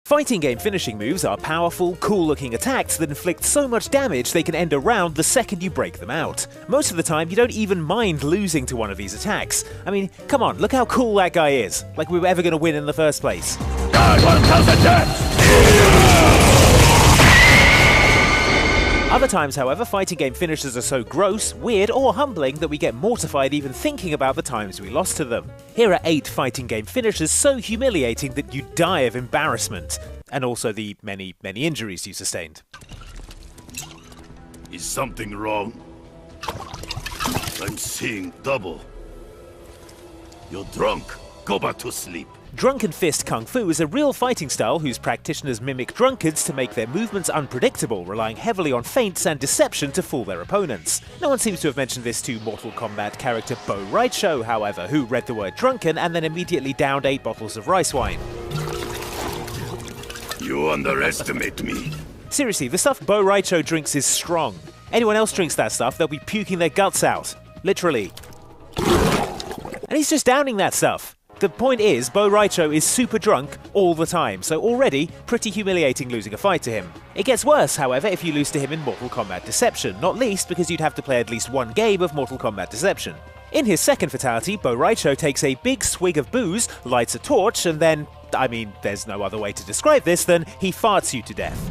Fighting game finishing moves are powerful, cool-looking attacks that inflict so much damage they can end a round the second you break them out. Most of the time, you don't even mind losing to one of these attacks. I mean, come on, look how cool that guy is. Like we were ever going to win in the first place. Other times, however, fighting game finishes are so gross, weird, or humbling that we get mortified even thinking about the times we lost to them. Here are 8 fighting game finishes so humiliating that you die of embarrassment, and also the many, many injuries you sustained. Is something wrong? I'm seeing double. You're drunk. Go back to sleep. Drunken Fist Kung Fu is a real fighting style whose practitioners mimic drunkards to make their movements unpredictable, relying heavily on feints and deception to fool their opponents. No one seems to have mentioned this to Mortal Kombat character Bo' Rai Cho, however, who read the word drunken and then immediately downed 8 bottles of rice wine. You underestimate me. Seriously, the stuff Bo' Rai Cho drinks is strong. Anyone else drinks that stuff, they'll be puking their guts out. Literally. And he's just downing that stuff. The point is, Bo' Rai Cho is super drunk all the time, so already pretty humiliating losing a fight to him. It gets worse, however, if you lose to him in Mortal Kombat Deception, not least because you'd have to play at least one game of Mortal Kombat Deception. In his second fatality, Bo' Rai Cho takes a big swig of booze, lights a torch, and then, I mean, there's no other way to describe this than he farts you to death.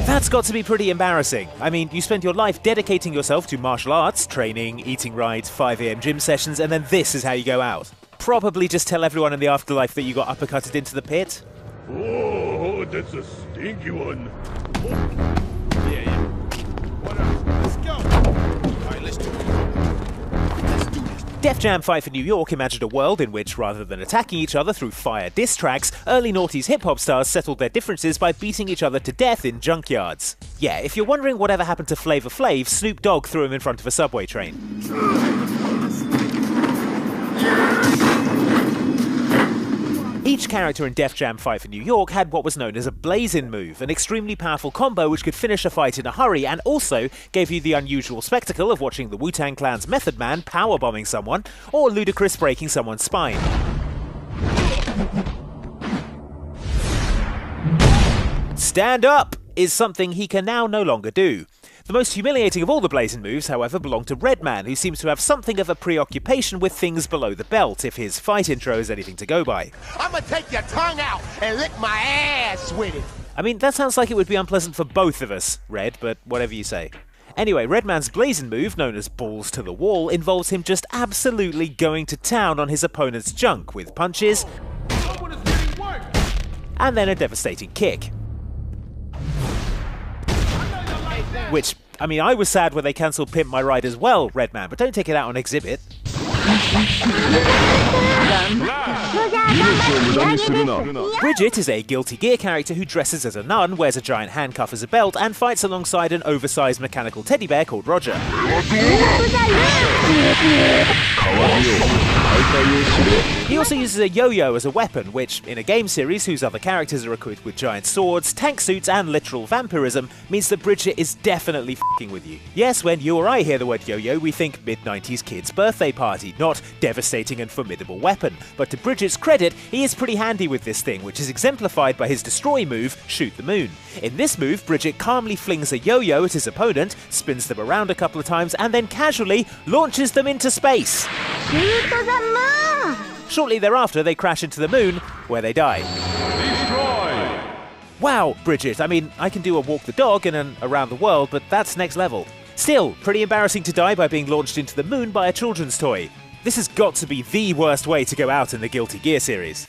That's got to be pretty embarrassing. I mean, you spent your life dedicating yourself to martial arts, training, eating right, 5 AM gym sessions, and then this is how you go out. Probably just tell everyone in the afterlife that you got uppercutted into the pit. Oh, that's a stinky one. Yeah. What else? Let's go. All right, let's do it. Let's do this. Def Jam 5 for New York imagined a world in which, rather than attacking each other through fire diss tracks, early noughties hip-hop stars settled their differences by beating each other to death in junkyards. Yeah, if you're wondering whatever happened to Flavor Flav, Snoop Dogg threw him in front of a subway train. Each character in Def Jam 5 for New York had what was known as a Blazin' move, an extremely powerful combo which could finish a fight in a hurry and also gave you the unusual spectacle of watching the Wu-Tang Clan's Method Man powerbombing someone or Ludacris breaking someone's spine. Stand up is something he can now no longer do. The most humiliating of all the Blazin' moves, however, belonged to Redman, who seems to have something of a preoccupation with things below the belt, if his fight intro is anything to go by. I'ma take your tongue out and lick my ass with it. I mean, that sounds like it would be unpleasant for both of us, Red, but whatever you say. Anyway, Redman's Blazin' move, known as Balls to the Wall, involves him just absolutely going to town on his opponent's junk with punches and then a devastating kick. Which, I mean, I was sad when they cancelled Pimp My Ride as well, Redman, but don't take it out on Exhibit. Bridget is a Guilty Gear character who dresses as a nun, wears a giant handcuff as a belt, and fights alongside an oversized mechanical teddy bear called Roger. He also uses a yo-yo as a weapon, which, in a game series whose other characters are equipped with giant swords, tank suits, and literal vampirism, means that Bridget is definitely f***ing with you. Yes, when you or I hear the word yo-yo, we think mid-90s kid's birthday party, not devastating and formidable weapon. But to Bridget's credit, he is pretty handy with this thing, which is exemplified by his destroy move, Shoot the Moon. In this move, Bridget calmly flings a yo-yo at his opponent, spins them around a couple of times, and then casually launches them into space. Shoot the moon! Shortly thereafter, they crash into the moon, where they die. Destroy! Wow, Bridget, I mean, I can do a walk the dog and an around the world, but that's next level. Still, pretty embarrassing to die by being launched into the moon by a children's toy. This has got to be the worst way to go out in the Guilty Gear series.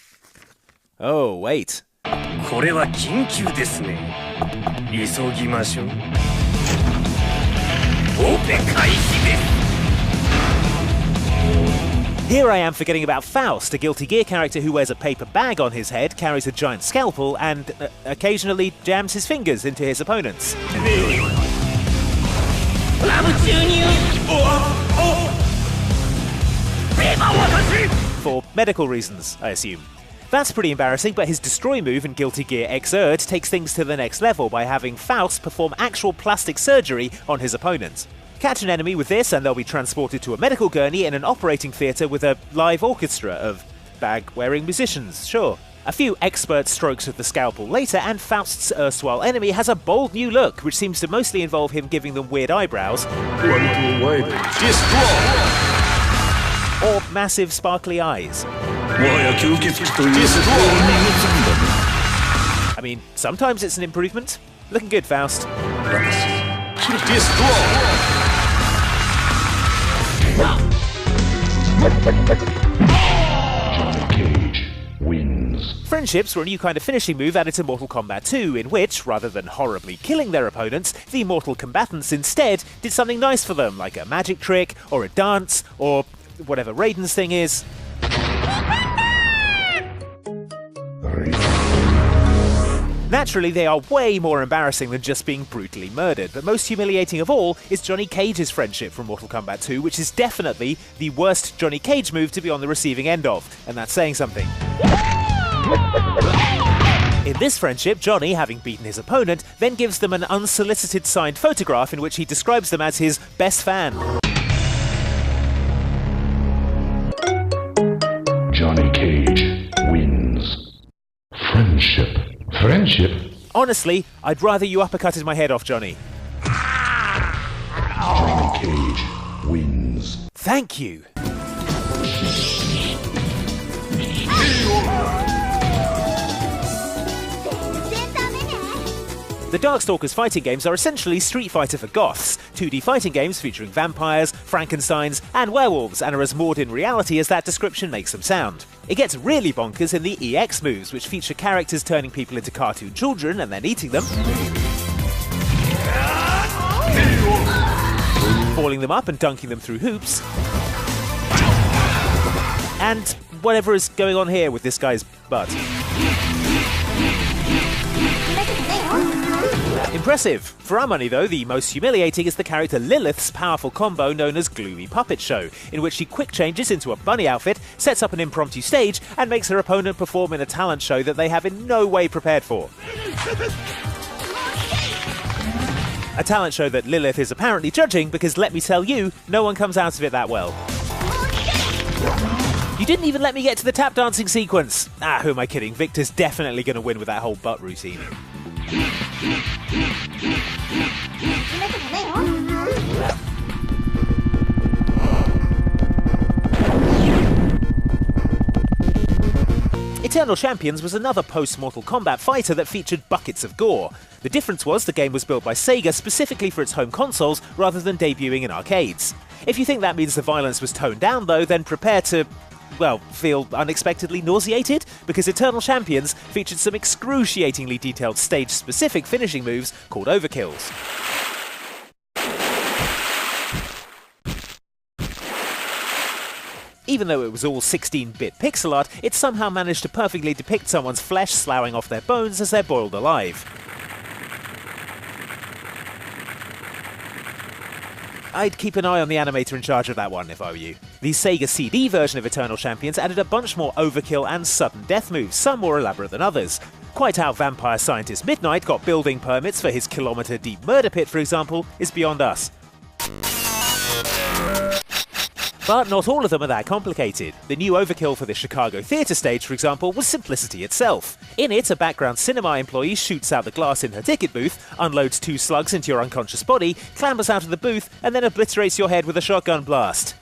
Oh, wait. これは緊急ですね。急ぎましょう。オペ開始です。 Here I am forgetting about Faust, a Guilty Gear character who wears a paper bag on his head, carries a giant scalpel, and occasionally jams his fingers into his opponents. For medical reasons, I assume. That's pretty embarrassing, but his destroy move in Guilty Gear Xrd takes things to the next level by having Faust perform actual plastic surgery on his opponent. Catch an enemy with this and they'll be transported to a medical gurney in an operating theatre with a live orchestra of bag-wearing musicians, sure. A few expert strokes of the scalpel later, and Faust's erstwhile enemy has a bold new look, which seems to mostly involve him giving them weird eyebrows, or massive sparkly eyes. I mean, sometimes it's an improvement. Looking good, Faust. Johnny Cage wins. Friendships were a new kind of finishing move added to Mortal Kombat 2, in which, rather than horribly killing their opponents, the mortal combatants instead did something nice for them, like a magic trick, or a dance, or whatever Raiden's thing is. Naturally, they are way more embarrassing than just being brutally murdered, but most humiliating of all is Johnny Cage's friendship from Mortal Kombat 2, which is definitely the worst Johnny Cage move to be on the receiving end of, and that's saying something. In this friendship, Johnny, having beaten his opponent, then gives them an unsolicited signed photograph in which he describes them as his best fan. Johnny Cage wins. Friendship. Friendship? Honestly, I'd rather you uppercutted my head off, Johnny. Johnny Cage wins. Thank you. The Darkstalkers fighting games are essentially Street Fighter for goths, 2D fighting games featuring vampires, Frankensteins, and werewolves, and are as moored in reality as that description makes them sound. It gets really bonkers in the EX moves, which feature characters turning people into cartoon children and then eating them, balling them up and dunking them through hoops, and whatever is going on here with this guy's butt. Impressive. For our money though, the most humiliating is the character Lilith's powerful combo known as Gloomy Puppet Show, in which she quick changes into a bunny outfit, sets up an impromptu stage, and makes her opponent perform in a talent show that they have in no way prepared for. A talent show that Lilith is apparently judging because, let me tell you, no one comes out of it that well. You didn't even let me get to the tap dancing sequence! Ah, who am I kidding? Victor's definitely going to win with that whole butt routine. Eternal Champions was another post-Mortal Kombat fighter that featured buckets of gore. The difference was the game was built by Sega specifically for its home consoles rather than debuting in arcades. If you think that means the violence was toned down though, then prepare to, well, feel unexpectedly nauseated, because Eternal Champions featured some excruciatingly detailed stage-specific finishing moves called overkills. Even though it was all 16-bit pixel art, it somehow managed to perfectly depict someone's flesh sloughing off their bones as they're boiled alive. I'd keep an eye on the animator in charge of that one if I were you. The Sega CD version of Eternal Champions added a bunch more overkill and sudden death moves, some more elaborate than others. Quite how vampire scientist Midnight got building permits for his kilometre-deep murder pit, for example, is beyond us. But not all of them are that complicated. The new overkill for the Chicago theatre stage, for example, was simplicity itself. In it, a background cinema employee shoots out the glass in her ticket booth, unloads 2 slugs into your unconscious body, clambers out of the booth, and then obliterates your head with a shotgun blast.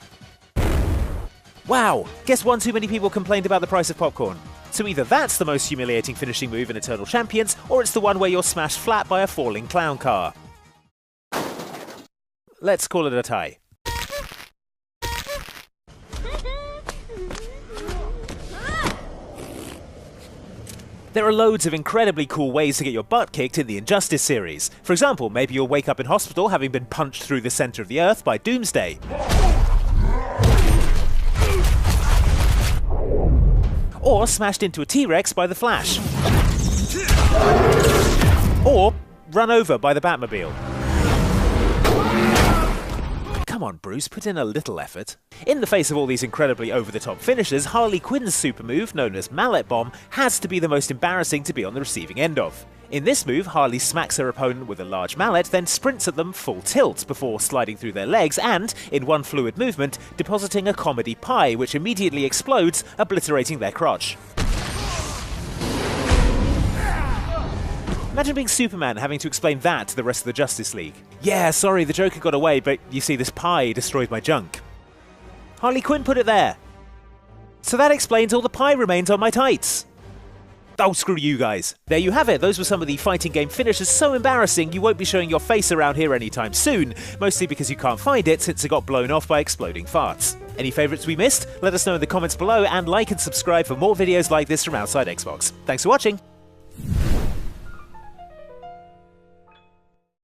Wow, guess one too many people complained about the price of popcorn. So either that's the most humiliating finishing move in Eternal Champions, or it's the one where you're smashed flat by a falling clown car. Let's call it a tie. There are loads of incredibly cool ways to get your butt kicked in the Injustice series. For example, maybe you'll wake up in hospital having been punched through the centre of the Earth by Doomsday. Or smashed into a T-Rex by the Flash. Or run over by the Batmobile. Come on, Bruce, put in a little effort. In the face of all these incredibly over-the-top finishes, Harley Quinn's super move, known as Mallet Bomb, has to be the most embarrassing to be on the receiving end of. In this move, Harley smacks her opponent with a large mallet, then sprints at them full tilt before sliding through their legs and, in one fluid movement, depositing a comedy pie which immediately explodes, obliterating their crotch. Imagine being Superman having to explain that to the rest of the Justice League. Yeah, sorry, the Joker got away, but you see, this pie destroyed my junk. Harley Quinn put it there. So that explains all the pie remains on my tights. Oh, screw you guys. There you have it. Those were some of the fighting game finishes so embarrassing you won't be showing your face around here anytime soon, mostly because you can't find it since it got blown off by exploding farts. Any favourites we missed? Let us know in the comments below, and like and subscribe for more videos like this from Outside Xbox. Thanks for watching.